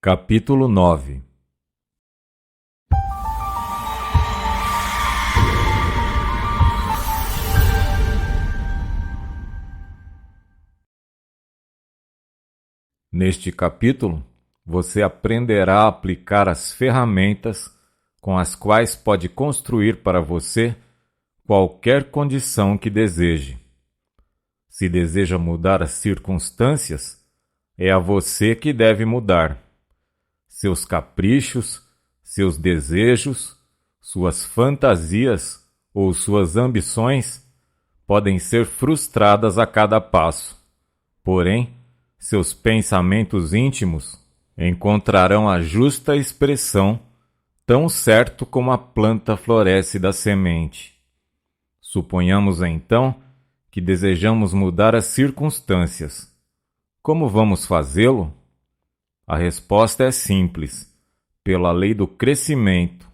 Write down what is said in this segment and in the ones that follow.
Capítulo 9. Neste capítulo, você aprenderá a aplicar as ferramentas com as quais pode construir para você qualquer condição que deseje. Se deseja mudar as circunstâncias, é a você que deve mudar. Seus caprichos, seus desejos, suas fantasias ou suas ambições podem ser frustradas a cada passo. Porém, seus pensamentos íntimos encontrarão a justa expressão, tão certo como a planta floresce da semente. Suponhamos então que desejamos mudar as circunstâncias. Como vamos fazê-lo? A resposta é simples: pela lei do crescimento.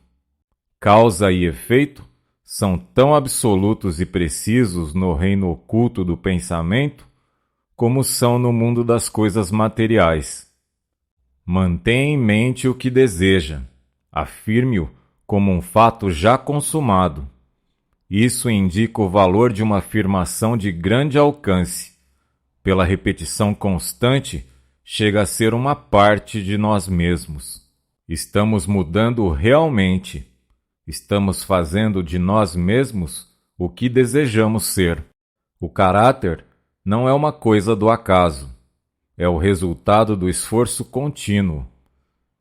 Causa e efeito são tão absolutos e precisos no reino oculto do pensamento como são no mundo das coisas materiais. Mantenha em mente o que deseja, afirme-o como um fato já consumado. Isso indica o valor de uma afirmação de grande alcance. Pela repetição constante, chega a ser uma parte de nós mesmos. Estamos mudando realmente. Estamos fazendo de nós mesmos o que desejamos ser. O caráter não é uma coisa do acaso. É o resultado do esforço contínuo.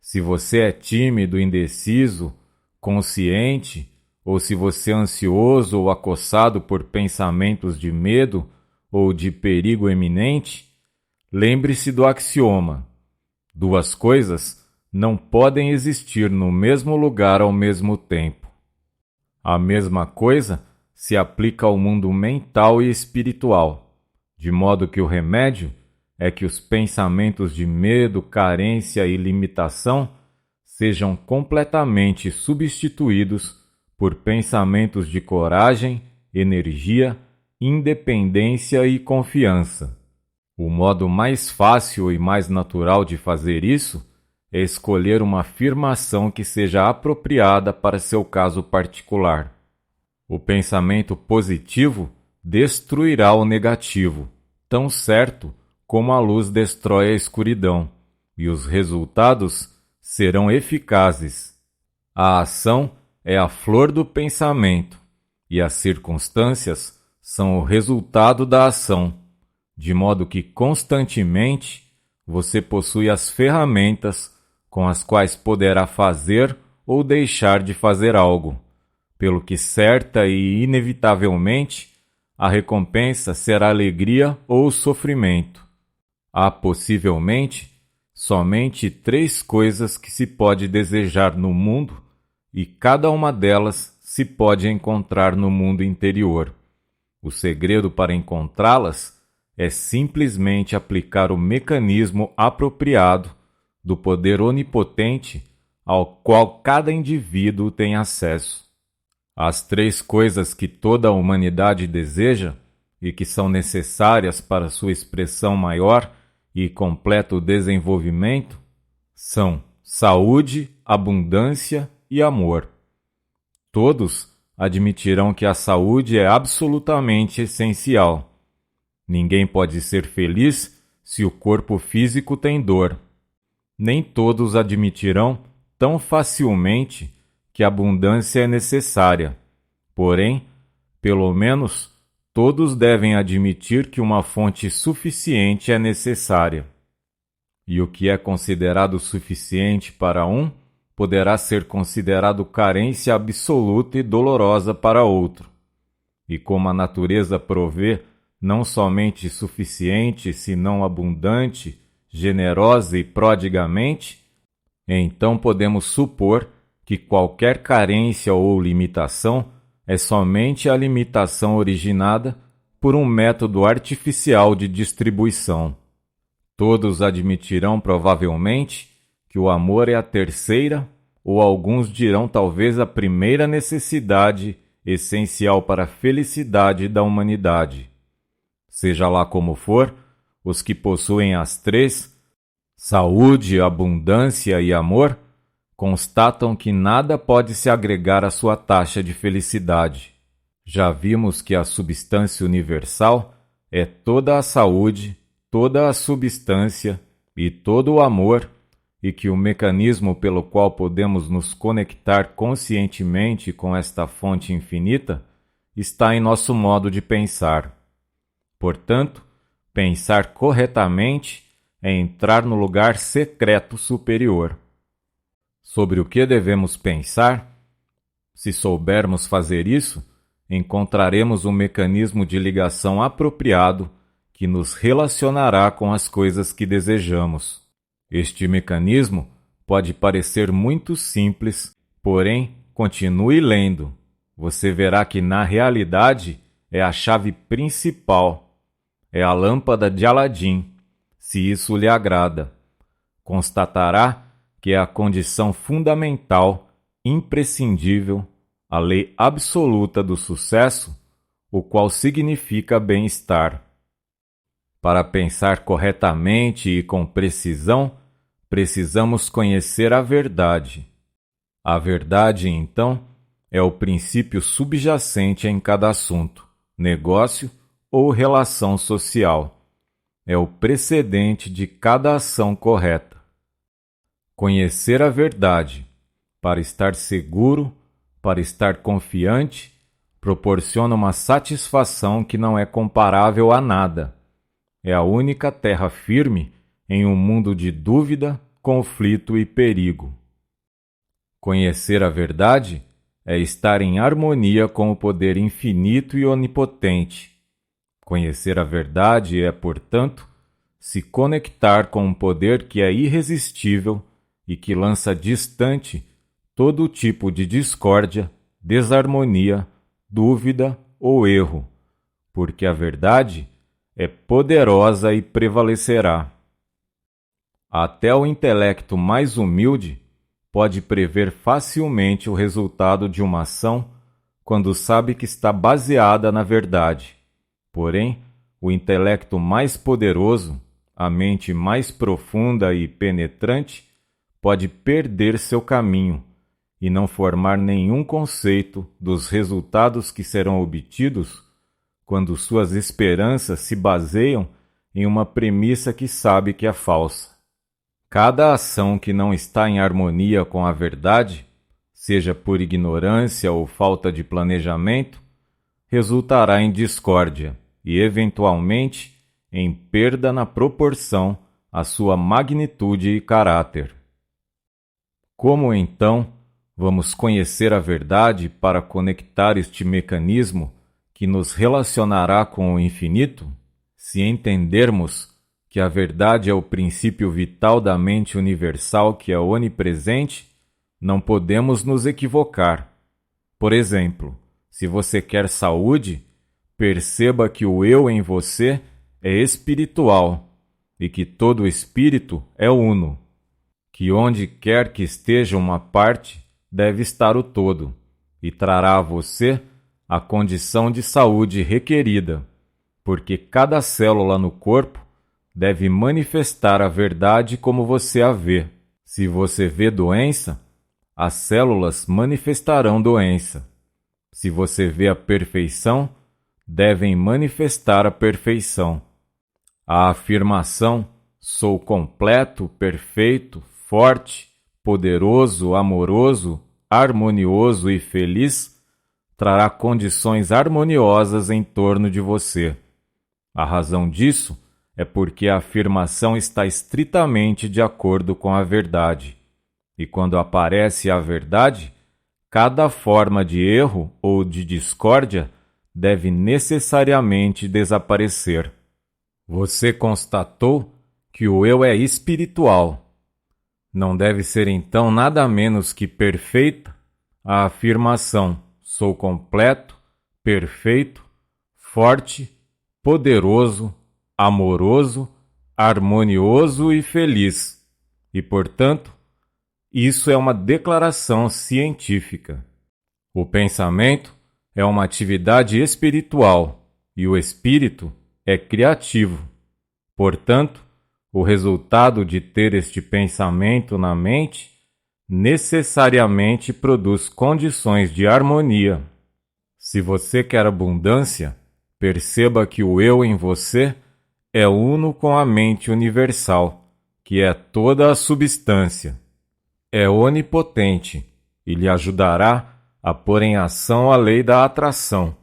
Se você é tímido, indeciso, consciente, ou se você é ansioso ou acossado por pensamentos de medo ou de perigo eminente, lembre-se do axioma: duas coisas não podem existir no mesmo lugar ao mesmo tempo. A mesma coisa se aplica ao mundo mental e espiritual, de modo que o remédio é que os pensamentos de medo, carência e limitação sejam completamente substituídos por pensamentos de coragem, energia, independência e confiança. O modo mais fácil e mais natural de fazer isso é escolher uma afirmação que seja apropriada para seu caso particular. O pensamento positivo destruirá o negativo, tão certo como a luz destrói a escuridão, e os resultados serão eficazes. A ação é a flor do pensamento, e as circunstâncias são o resultado da ação, de modo que constantemente você possui as ferramentas com as quais poderá fazer ou deixar de fazer algo, pelo que certa e inevitavelmente a recompensa será alegria ou sofrimento. Há possivelmente somente 3 coisas que se pode desejar no mundo e cada uma delas se pode encontrar no mundo interior. O segredo para encontrá-las é simplesmente aplicar o mecanismo apropriado do poder onipotente ao qual cada indivíduo tem acesso. As 3 coisas que toda a humanidade deseja e que são necessárias para sua expressão maior e completo desenvolvimento são saúde, abundância e amor. Todos admitirão que a saúde é absolutamente essencial. Ninguém pode ser feliz se o corpo físico tem dor. Nem todos admitirão tão facilmente que a abundância é necessária. Porém, pelo menos, todos devem admitir que uma fonte suficiente é necessária. E o que é considerado suficiente para um poderá ser considerado carência absoluta e dolorosa para outro. E como a natureza provê não somente suficiente, senão abundante, generosa e prodigamente, então podemos supor que qualquer carência ou limitação é somente a limitação originada por um método artificial de distribuição. Todos admitirão provavelmente que o amor é a terceira, ou alguns dirão talvez a primeira necessidade essencial para a felicidade da humanidade. Seja lá como for, os que possuem as 3 Saúde, abundância e amor constatam que nada pode se agregar à sua taxa de felicidade. Já vimos que a substância universal é toda a saúde, toda a substância e todo o amor, e que o mecanismo pelo qual podemos nos conectar conscientemente com esta fonte infinita está em nosso modo de pensar. Portanto, pensar corretamente é entrar no lugar secreto superior. Sobre o que devemos pensar? Se soubermos fazer isso, encontraremos um mecanismo de ligação apropriado que nos relacionará com as coisas que desejamos. Este mecanismo pode parecer muito simples, porém, continue lendo. Você verá que, na realidade, é a chave principal. É a lâmpada de Aladim, se isso lhe agrada. Constatará que é a condição fundamental, imprescindível, a lei absoluta do sucesso, o qual significa bem-estar. Para pensar corretamente e com precisão, precisamos conhecer a verdade. A verdade, então, é o princípio subjacente em cada assunto, negócio ou relação social. É o precedente de cada ação correta. Conhecer a verdade, para estar seguro, para estar confiante, proporciona uma satisfação que não é comparável a nada. É a única terra firme em um mundo de dúvida, conflito e perigo. Conhecer a verdade é estar em harmonia com o poder infinito e onipotente. Conhecer a verdade é, portanto, se conectar com um poder que é irresistível e que lança distante todo tipo de discórdia, desarmonia, dúvida ou erro, porque a verdade é poderosa e prevalecerá. Até o intelecto mais humilde pode prever facilmente o resultado de uma ação quando sabe que está baseada na verdade. Porém, o intelecto mais poderoso, a mente mais profunda e penetrante, pode perder seu caminho e não formar nenhum conceito dos resultados que serão obtidos quando suas esperanças se baseiam em uma premissa que sabe que é falsa. Cada ação que não está em harmonia com a verdade, seja por ignorância ou falta de planejamento, resultará em discórdia e, eventualmente, em perda na proporção à sua magnitude e caráter. Como, então, vamos conhecer a verdade para conectar este mecanismo que nos relacionará com o infinito? Se entendermos que a verdade é o princípio vital da mente universal que é onipresente, não podemos nos equivocar. Por exemplo, se você quer saúde, perceba que o eu em você é espiritual e que todo espírito é uno, que onde quer que esteja uma parte, deve estar o todo, e trará a você a condição de saúde requerida, porque cada célula no corpo deve manifestar a verdade como você a vê. Se você vê doença, as células manifestarão doença. Se você vê a perfeição, devem manifestar a perfeição. A afirmação "sou completo, perfeito, forte, poderoso, amoroso, harmonioso e feliz" trará condições harmoniosas em torno de você. A razão disso é porque a afirmação está estritamente de acordo com a verdade. E quando aparece a verdade, cada forma de erro ou de discórdia deve necessariamente desaparecer. Você constatou que o eu é espiritual. Não deve ser então nada menos que perfeita a afirmação "sou completo, perfeito, forte, poderoso, amoroso, harmonioso e feliz". E, portanto, isso é uma declaração científica. O pensamento é uma atividade espiritual e o espírito é criativo. Portanto, O resultado de ter este pensamento na mente necessariamente produz condições de harmonia. Se você quer abundância, perceba que o eu em você é uno com a mente universal, que é toda a substância. É onipotente e lhe ajudará a pôr em ação a lei da atração,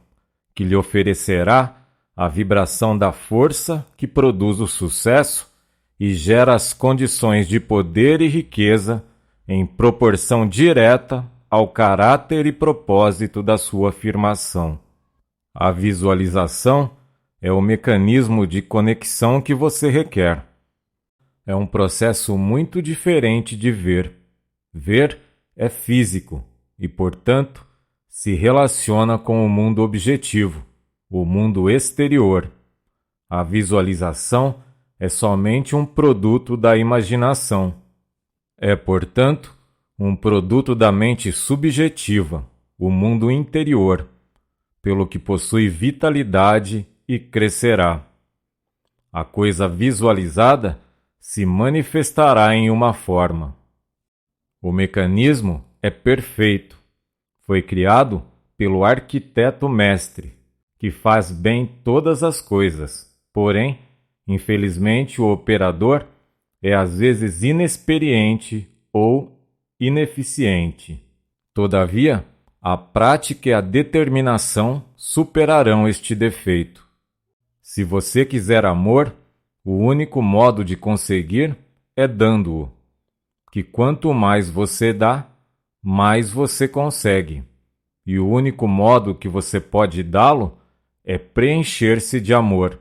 que lhe oferecerá a vibração da força que produz o sucesso e gera as condições de poder e riqueza em proporção direta ao caráter e propósito da sua afirmação. A visualização é o mecanismo de conexão que você requer. É um processo muito diferente de ver. Ver é físico e, portanto, se relaciona com o mundo objetivo, o mundo exterior. A visualização é somente um produto da imaginação. É, portanto, um produto da mente subjetiva, o mundo interior, pelo que possui vitalidade e crescerá. A coisa visualizada se manifestará em uma forma. O mecanismo é perfeito. Foi criado pelo arquiteto mestre, que faz bem todas as coisas. Porém, infelizmente, o operador é às vezes inexperiente ou ineficiente. Todavia, a prática e a determinação superarão este defeito. Se você quiser amor, o único modo de conseguir é dando-o. Que quanto mais você dá, mais você consegue. E o único modo que você pode dá-lo é preencher-se de amor,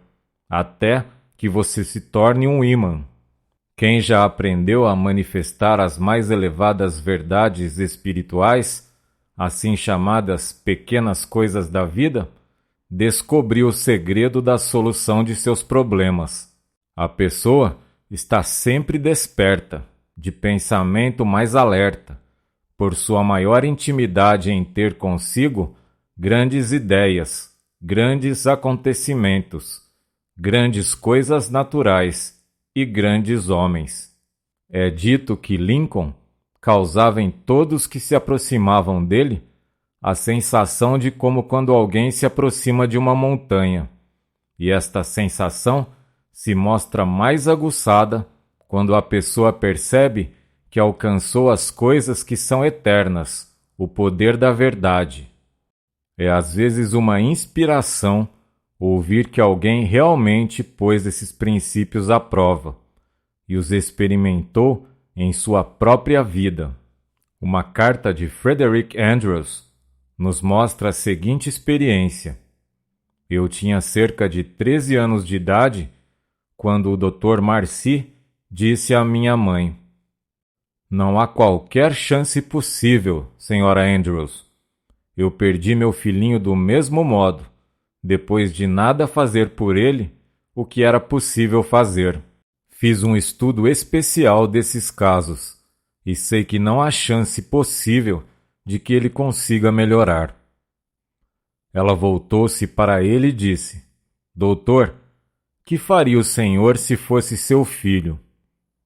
até que você se torne um ímã. Quem já aprendeu a manifestar as mais elevadas verdades espirituais, assim chamadas pequenas coisas da vida, descobriu o segredo da solução de seus problemas. A pessoa está sempre desperta, de pensamento mais alerta, por sua maior intimidade em ter consigo grandes ideias, grandes acontecimentos, grandes coisas naturais e grandes homens. É dito que Lincoln causava em todos que se aproximavam dele a sensação de como quando alguém se aproxima de uma montanha, e esta sensação se mostra mais aguçada quando a pessoa percebe que alcançou as coisas que são eternas, o poder da verdade. É às vezes uma inspiração ouvir que alguém realmente pôs esses princípios à prova e os experimentou em sua própria vida. Uma carta de Frederick Andrews nos mostra a seguinte experiência. Eu tinha cerca de 13 anos de idade quando o Dr. Marcy disse à minha mãe: "Não há qualquer chance possível, Sra. Andrews. Eu perdi meu filhinho do mesmo modo, depois de nada fazer por ele o que era possível fazer. Fiz um estudo especial desses casos e sei que não há chance possível de que ele consiga melhorar." Ela voltou-se para ele e disse: "Doutor, que faria o senhor se fosse seu filho?"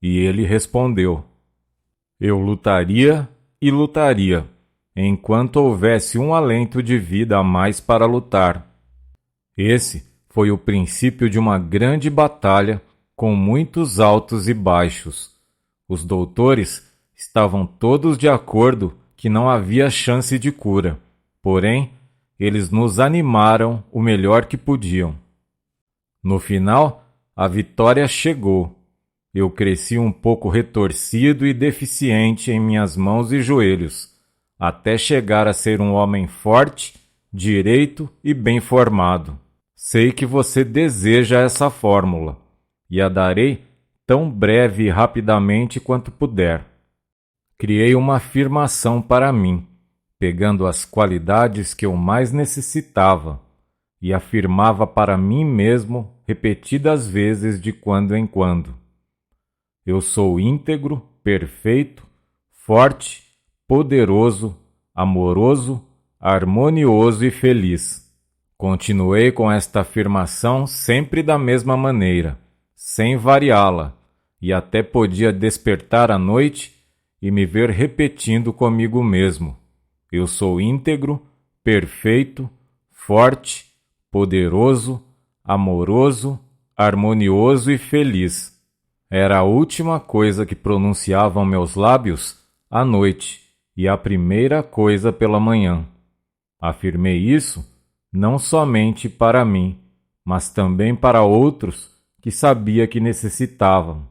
E ele respondeu: "Eu lutaria e lutaria, enquanto houvesse um alento de vida a mais para lutar." Esse foi o princípio de uma grande batalha com muitos altos e baixos. Os doutores estavam todos de acordo que não havia chance de cura, porém, eles nos animaram o melhor que podiam. No final, a vitória chegou. Eu cresci um pouco retorcido e deficiente em minhas mãos e joelhos, até chegar a ser um homem forte, direito e bem formado. Sei que você deseja essa fórmula, e a darei tão breve e rapidamente quanto puder. Criei uma afirmação para mim, pegando as qualidades que eu mais necessitava, e afirmava para mim mesmo repetidas vezes de quando em quando: eu sou íntegro, perfeito, forte, poderoso, amoroso, harmonioso e feliz. Continuei com esta afirmação sempre da mesma maneira, sem variá-la, e até podia despertar à noite e me ver repetindo comigo mesmo: eu sou íntegro, perfeito, forte, poderoso, amoroso, harmonioso e feliz. Era a última coisa que pronunciavam meus lábios à noite e a primeira coisa pela manhã. Afirmei isso não somente para mim, mas também para outros que sabia que necessitavam.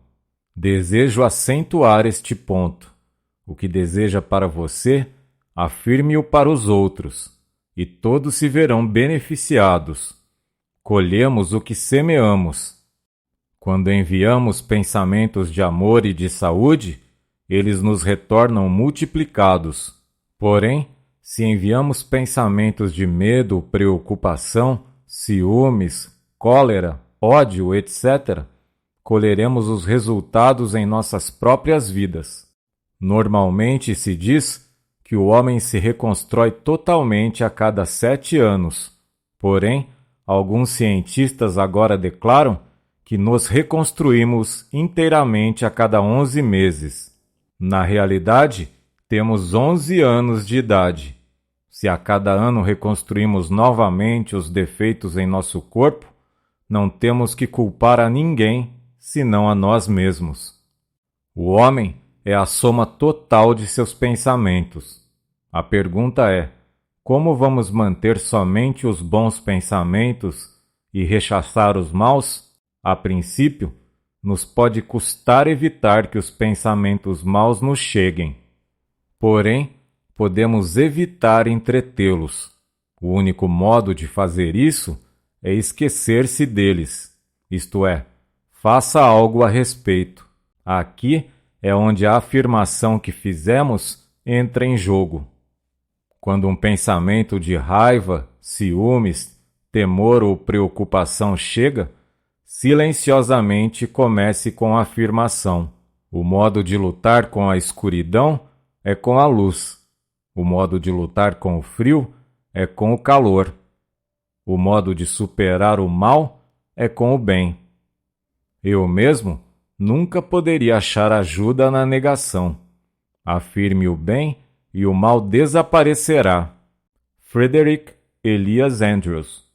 Desejo acentuar este ponto. O que deseja para você, afirme-o para os outros, e todos se verão beneficiados. Colhemos o que semeamos. Quando enviamos pensamentos de amor e de saúde, eles nos retornam multiplicados. Porém, se enviamos pensamentos de medo, preocupação, ciúmes, cólera, ódio, etc., colheremos os resultados em nossas próprias vidas. Normalmente se diz que o homem se reconstrói totalmente a cada 7 anos. Porém, alguns cientistas agora declaram que nos reconstruímos inteiramente a cada 11 meses. Na realidade, temos 11 anos de idade. Se a cada ano reconstruímos novamente os defeitos em nosso corpo, não temos que culpar a ninguém, senão a nós mesmos. O homem é a soma total de seus pensamentos. A pergunta é: como vamos manter somente os bons pensamentos e rechaçar os maus? A princípio, nos pode custar evitar que os pensamentos maus nos cheguem. Porém, podemos evitar entretê-los. O único modo de fazer isso é esquecer-se deles, isto é, faça algo a respeito. Aqui é onde a afirmação que fizemos entra em jogo. Quando um pensamento de raiva, ciúmes, temor ou preocupação chega, silenciosamente comece com a afirmação: o modo de lutar com a escuridão é com a luz. O modo de lutar com o frio é com o calor. O modo de superar o mal é com o bem. Eu mesmo nunca poderia achar ajuda na negação. Afirme o bem e o mal desaparecerá. Frederick Elias Andrews.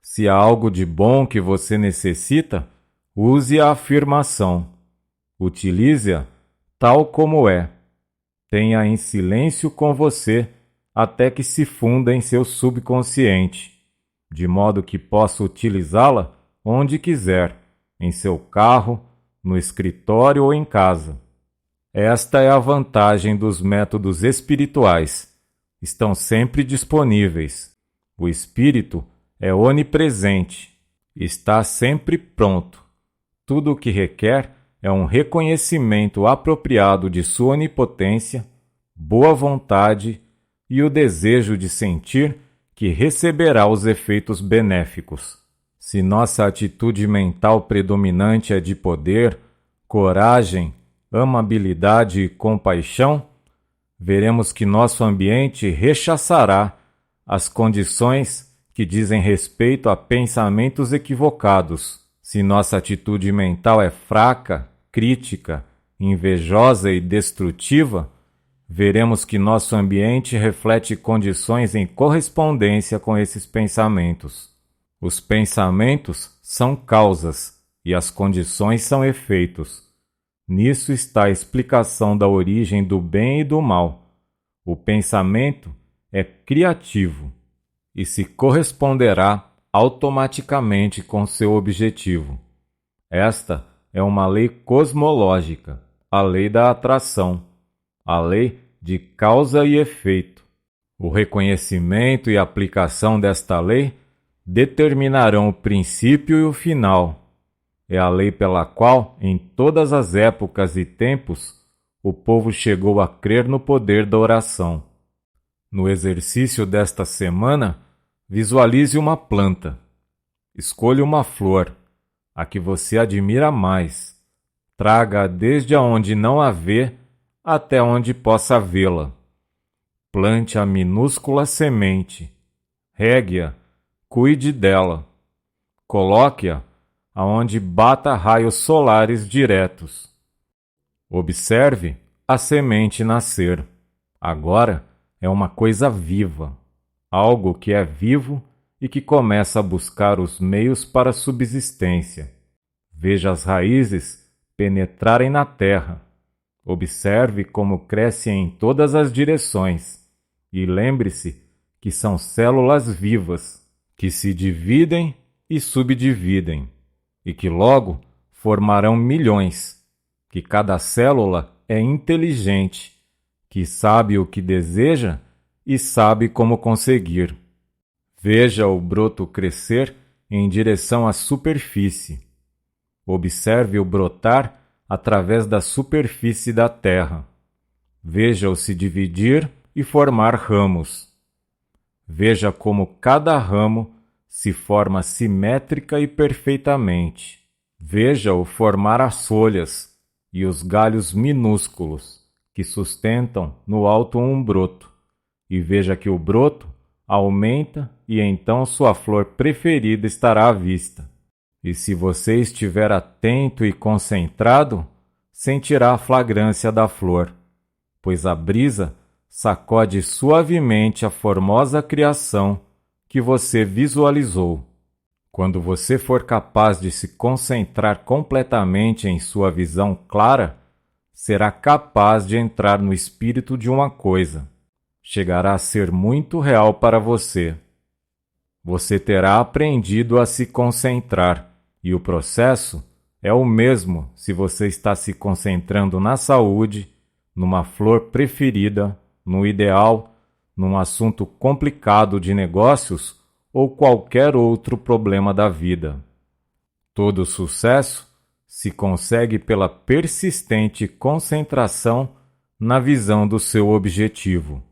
Se há algo de bom que você necessita, use a afirmação. Utilize-a tal como é. Tenha em silêncio com você até que se funda em seu subconsciente, de modo que possa utilizá-la onde quiser, em seu carro, no escritório ou em casa. Esta é a vantagem dos métodos espirituais. Estão sempre disponíveis. O espírito é onipresente. Está sempre pronto. Tudo o que requer é um reconhecimento apropriado de sua onipotência, boa vontade e o desejo de sentir que receberá os efeitos benéficos. Se nossa atitude mental predominante é de poder, coragem, amabilidade e compaixão, veremos que nosso ambiente rechaçará as condições que dizem respeito a pensamentos equivocados. Se nossa atitude mental é fraca, crítica, invejosa e destrutiva, veremos que nosso ambiente reflete condições em correspondência com esses pensamentos. Os pensamentos são causas e as condições são efeitos. Nisso está a explicação da origem do bem e do mal. O pensamento é criativo e se corresponderá automaticamente com seu objetivo. Esta é uma lei cosmológica, a lei da atração, a lei de causa e efeito. O reconhecimento e a aplicação desta lei determinarão o princípio e o final. É a lei pela qual, em todas as épocas e tempos, o povo chegou a crer no poder da oração. No exercício desta semana, visualize uma planta. Escolha uma flor, a que você admira mais. Traga-a desde onde não a vê até onde possa vê-la. Plante a minúscula semente. Regue-a, cuide dela. Coloque-a aonde bata raios solares diretos. Observe a semente nascer. Agora é uma coisa viva, algo que é vivo e que começa a buscar os meios para a subsistência. Veja as raízes penetrarem na terra. Observe como cresce em todas as direções e lembre-se que são células vivas que se dividem e subdividem e que logo formarão milhões, que cada célula é inteligente, que sabe o que deseja e sabe como conseguir. Veja o broto crescer em direção à superfície. Observe-o brotar através da superfície da terra. Veja-o se dividir e formar ramos. Veja como cada ramo se forma simétrica e perfeitamente. Veja-o formar as folhas e os galhos minúsculos que sustentam no alto um broto. E veja que o broto aumenta e então sua flor preferida estará à vista. E se você estiver atento e concentrado, sentirá a fragrância da flor, pois a brisa sacode suavemente a formosa criação que você visualizou. Quando você for capaz de se concentrar completamente em sua visão clara, será capaz de entrar no espírito de uma coisa. Chegará a ser muito real para você. Você terá aprendido a se concentrar, e o processo é o mesmo se você está se concentrando na saúde, numa flor preferida, no ideal, num assunto complicado de negócios ou qualquer outro problema da vida. Todo sucesso se consegue pela persistente concentração na visão do seu objetivo.